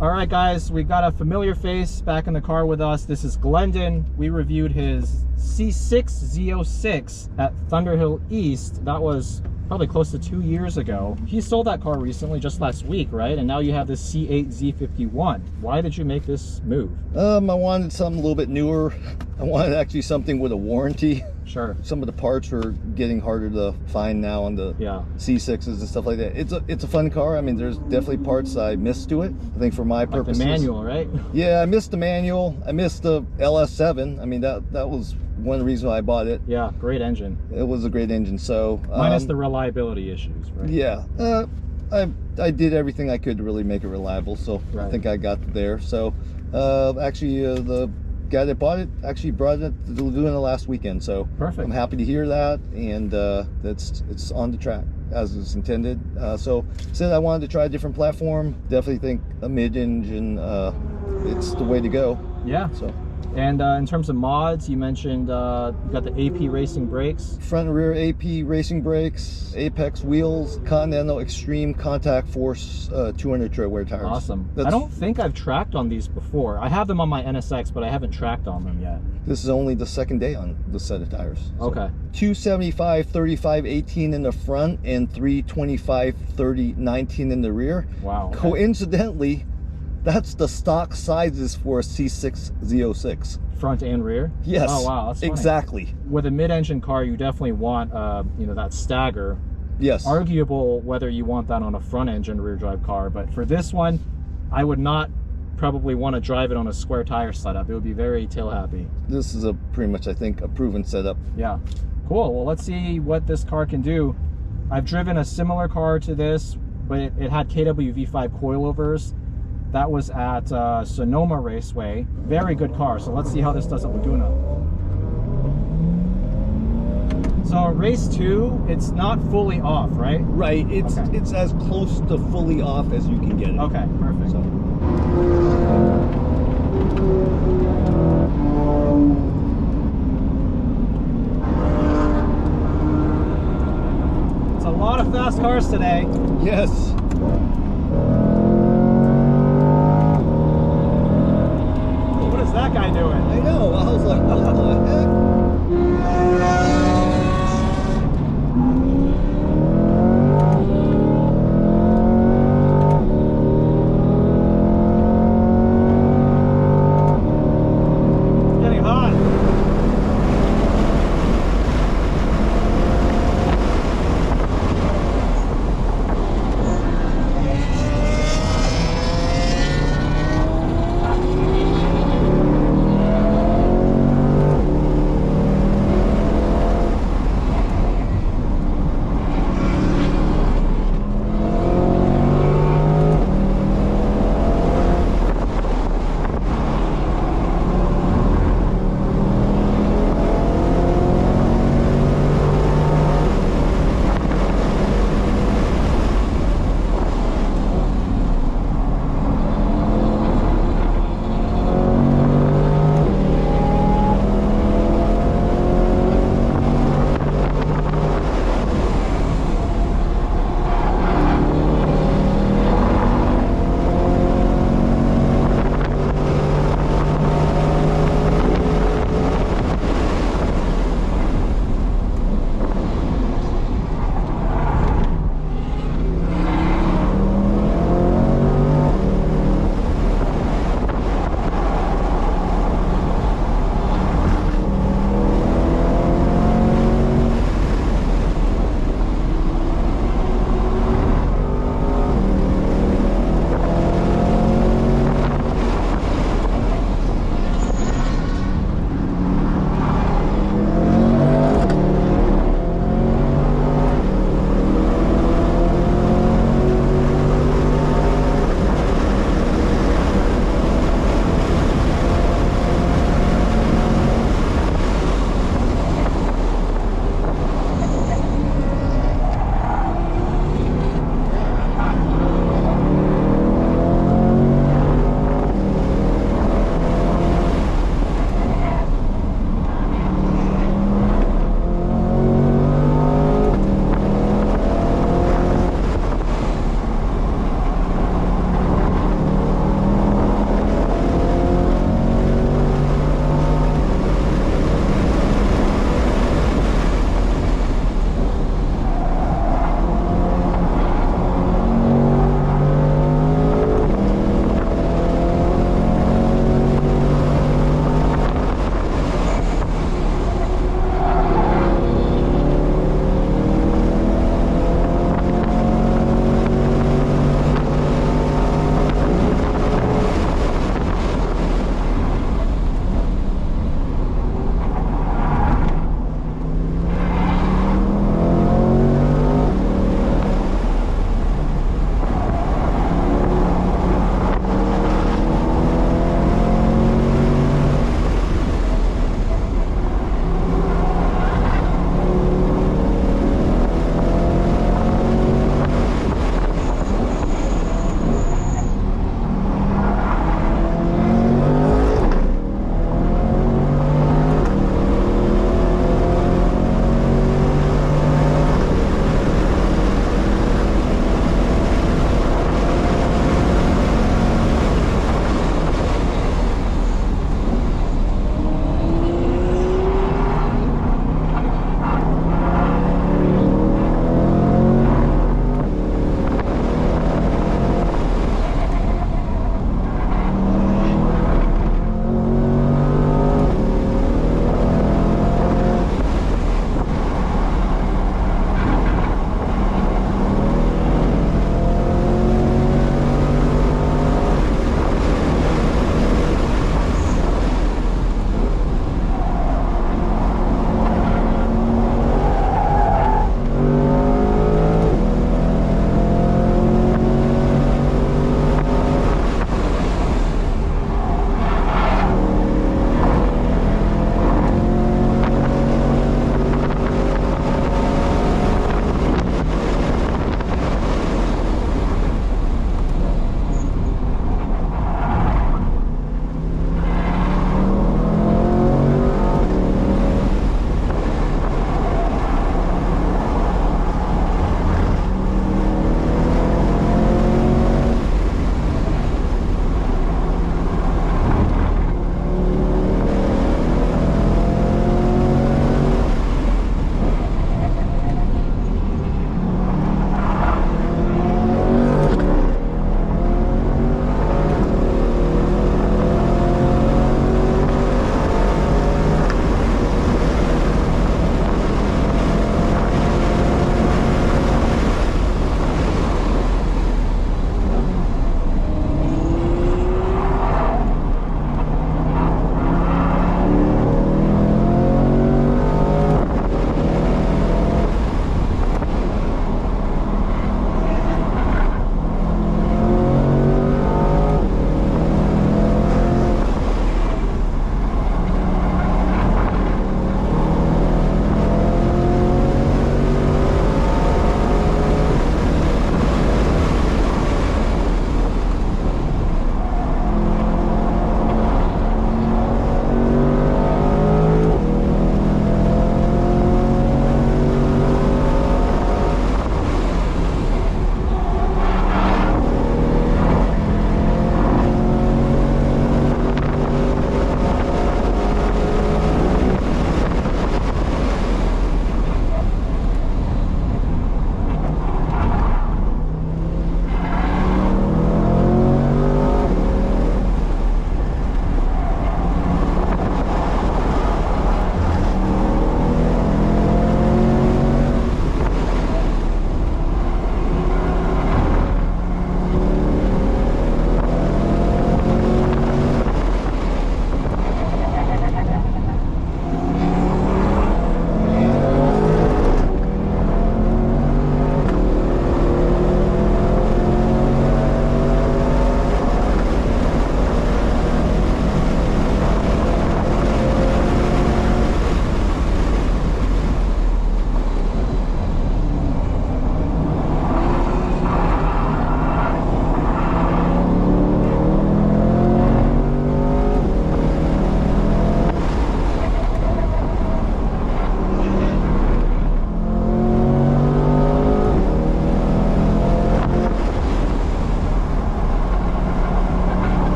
All right, guys, we got a familiar face back in the car with us. This is Glendon. We reviewed his C8 Z51 at Thunderhill East. That was probably close to 2 years ago. He sold that car recently, just last week, right? And now you have this C8 Z51. Why did you make this move? I wanted something a little bit newer. I wanted actually something with a warranty. Sure. Some of the parts are getting harder to find now on the C6s and stuff like that. It's a fun car. I mean, there's definitely parts I missed to it. I think for my purposes. Like the manual, right? Yeah, I missed the manual. I missed the LS7. I mean, that was one reason why I bought it. Yeah, great engine. It was a great engine. So minus the reliability issues, right? Yeah. I did everything I could to really make it reliable. So right. I think I got there. So actually, the guy that bought it actually brought it to Laguna last weekend, so perfect. I'm happy to hear that, and it's on the track as it's intended. So said I wanted to try a different platform. Definitely think a mid-engine it's the way to go. Yeah. So and in terms of mods, you mentioned you got the AP racing brakes, front and rear AP racing brakes, Apex wheels, Continental ExtremeContact Force 200 tread wear tires. Awesome. I don't think I've tracked on these before. I have them on my NSX, but I haven't tracked on them yet. This is only the second day on the set of tires. So okay. 275 35 18 in the front and 325 30 19 in the rear. Wow. Okay. Coincidentally, that's the stock sizes for a C8 Z51. Front and rear? Yes. Oh, wow. That's funny. Exactly. With a mid-engine car, you definitely want, you know, that stagger. Yes. Arguable whether you want that on a front-engine rear-drive car, but for this one, I would not probably want to drive it on a square tire setup. It would be very tail-happy. This is pretty much, I think, a proven setup. Yeah. Cool. Well, let's see what this car can do. I've driven a similar car to this, but it had KW V5 coilovers. That was at Sonoma Raceway. Very good car. So let's see how this does at Laguna. So race 2, it's not fully off, right? Right. It's as close to fully off as you can get it. Okay, perfect. So. It's a lot of fast cars today. Yes. That guy doing? I know. I was like, what the heck? It's getting hot.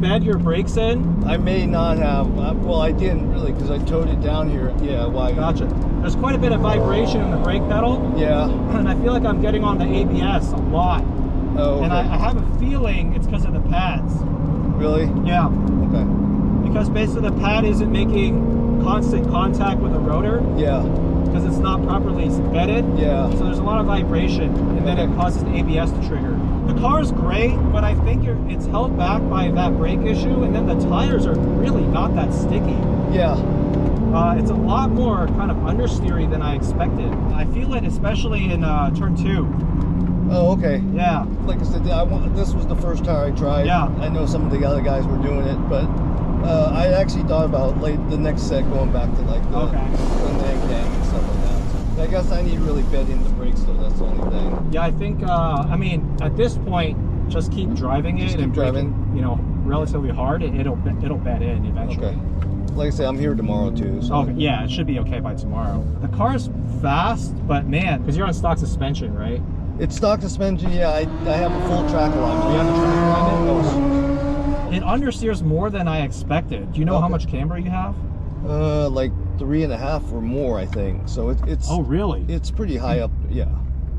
bed your brakes in? I may not have. Well, I didn't really because I towed it down here. Yeah, why? Gotcha. There's quite a bit of vibration in the brake pedal. Yeah. And I feel like I'm getting on the ABS a lot. Oh, okay. And I have a feeling it's because of the pads. Really? Yeah. Okay. Because basically the pad isn't making constant contact with the rotor. Yeah. Because it's not properly bedded. Yeah. So there's a lot of vibration, and then it causes the ABS to trigger. The car's great, but I think it's held back by that brake issue, and then the tires are really not that sticky. Yeah. It's a lot more kind of understeery than I expected. I feel it especially in turn 2. Oh, okay. Yeah. Like I said, this was the first tire I tried. Yeah. I know some of the other guys were doing it, but I actually thought about the next set going back to like the Nang and stuff like that. So I guess I need to really bed in the brakes though. That's the only thing. Yeah, I think. I mean, at this point, just keep driving it and braking, you know, relatively hard. It'll bed in eventually. Okay. Like I said, I'm here tomorrow too. So. Okay, yeah, it should be okay by tomorrow. The car's fast, but man, because you're on stock suspension, right? It's stock suspension, yeah. I have a full track alignment. You have the track alignment? It understeers more than I expected. Do you know how much camber you have? Like 3.5 or more, I think. So it's. Oh, really? It's pretty high up, yeah.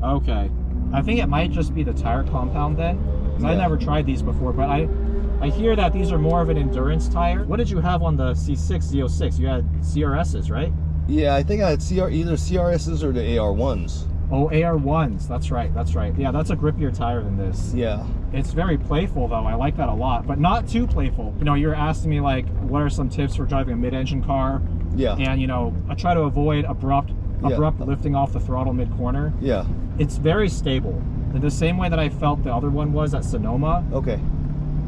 Okay. I think it might just be the tire compound then. Because I never tried these before, but I hear that these are more of an endurance tire. What did you have on the C6 Z06? You had CRSs, right? Yeah, I think I had either CRSs or the AR1s. Oh, AR1s. That's right. That's right. Yeah, that's a grippier tire than this. Yeah. It's very playful, though. I like that a lot, but not too playful. You know, you're asking me, like, what are some tips for driving a mid-engine car? Yeah. And, you know, I try to avoid abrupt lifting off the throttle mid-corner. Yeah. It's very stable. In the same way that I felt the other one was at Sonoma. Okay.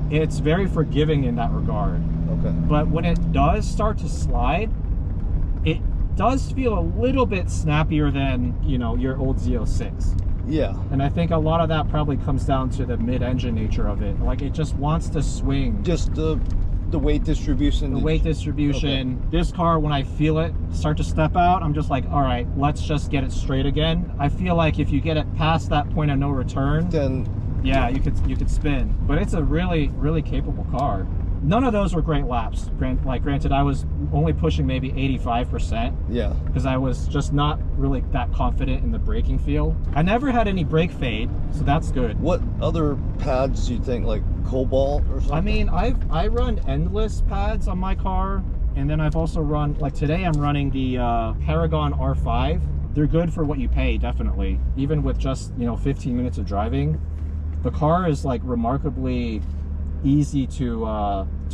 It's very forgiving in that regard. Okay. But when it does start to slide, it does feel a little bit snappier than, you know, your old Z06. Yeah. And I think a lot of that probably comes down to the mid-engine nature of it. Like, it just wants to swing. Just the weight distribution. The weight distribution. Okay. This car, when I feel it start to step out, I'm just like, all right, let's just get it straight again. I feel like if you get it past that point of no return, then yeah, you could spin. But it's a really, really capable car. None of those were great laps. Granted, I was only pushing maybe 85%. Yeah. Because I was just not really that confident in the braking feel. I never had any brake fade, so that's good. What other pads do you think, like Cobalt or something? I mean, I run endless pads on my car, and then I've also run, like today I'm running the Paragon R5. They're good for what you pay, definitely. Even with just, you know, 15 minutes of driving, the car is like remarkably easy to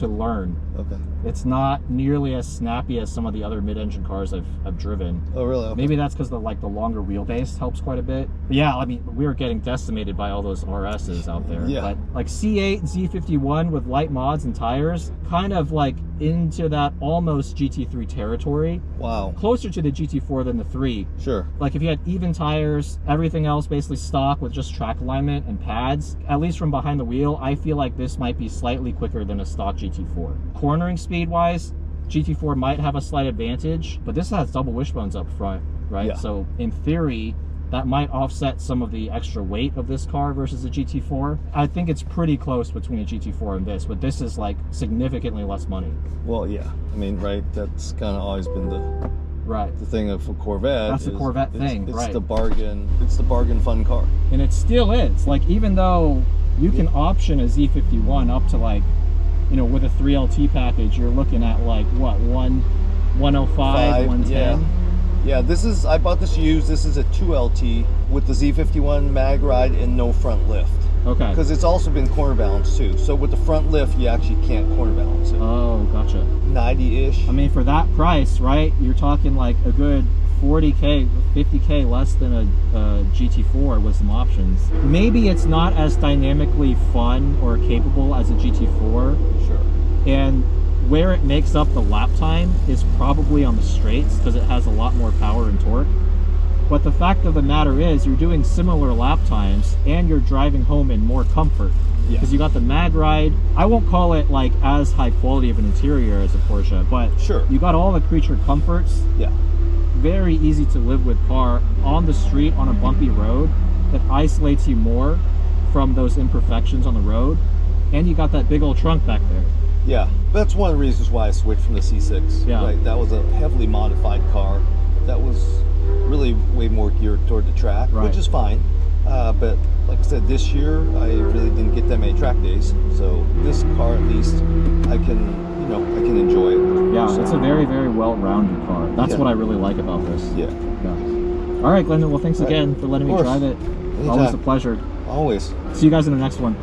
learn. Okay. It's not nearly as snappy as some of the other mid-engine cars I've driven. Oh, really? Okay. Maybe that's because the longer wheelbase helps quite a bit. But yeah, I mean, we were getting decimated by all those RSs out there. Yeah. But like C8 Z51 with light mods and tires, kind of like into that almost GT3 territory. Wow. Closer to the GT4 than the 3. Sure. Like if you had even tires, everything else basically stock with just track alignment and pads, at least from behind the wheel, I feel like this might be slightly quicker than a stock GT4. Cornering speed wise, GT4 might have a slight advantage, but this has double wishbones up front, right? Yeah. So in theory, that might offset some of the extra weight of this car versus a GT4. I think it's pretty close between a GT4 and this, but this is like significantly less money. Well, yeah. I mean, right, that's kind of always been the thing of a Corvette. That's the Corvette thing, it's the bargain. It's the bargain fun car. And it still is. Like, even though you can option a Z51 up to like, you know, with a 3LT package, you're looking at like what, 105, 110. Yeah. Yeah, this is, I bought this used. This is a 2LT with the Z51 mag ride and no front lift. Okay. Because it's also been corner balanced too. So with the front lift, you actually can't corner balance it. Oh, gotcha. 90-ish. I mean, for that price, right? You're talking like a good 40K, 50K less than a GT4 with some options. Maybe it's not as dynamically fun or capable as a GT4. Sure. And where it makes up the lap time is probably on the straights because it has a lot more power and torque. But the fact of the matter is you're doing similar lap times and you're driving home in more comfort. Because you got the mag ride. I won't call it like as high quality of an interior as a Porsche, but sure, you got all the creature comforts. Yeah. Very easy to live with car on the street on a bumpy road that isolates you more from those imperfections on the road. And you got that big old trunk back there. Yeah, that's one of the reasons why I switched from the C6. Yeah. Right, that was a heavily modified car that was really way more geared toward the track, Right. which is fine. But like I said, this year I really didn't get that many track days, so this car at least I can, you know, I can enjoy it. Yeah, so, it's a very, very well-rounded car. That's Yeah. what I really like about this. Yeah. Yeah. All right, Glendon. Well, thanks again for letting me drive it. Anytime. Always a pleasure. Always. See you guys in the next one.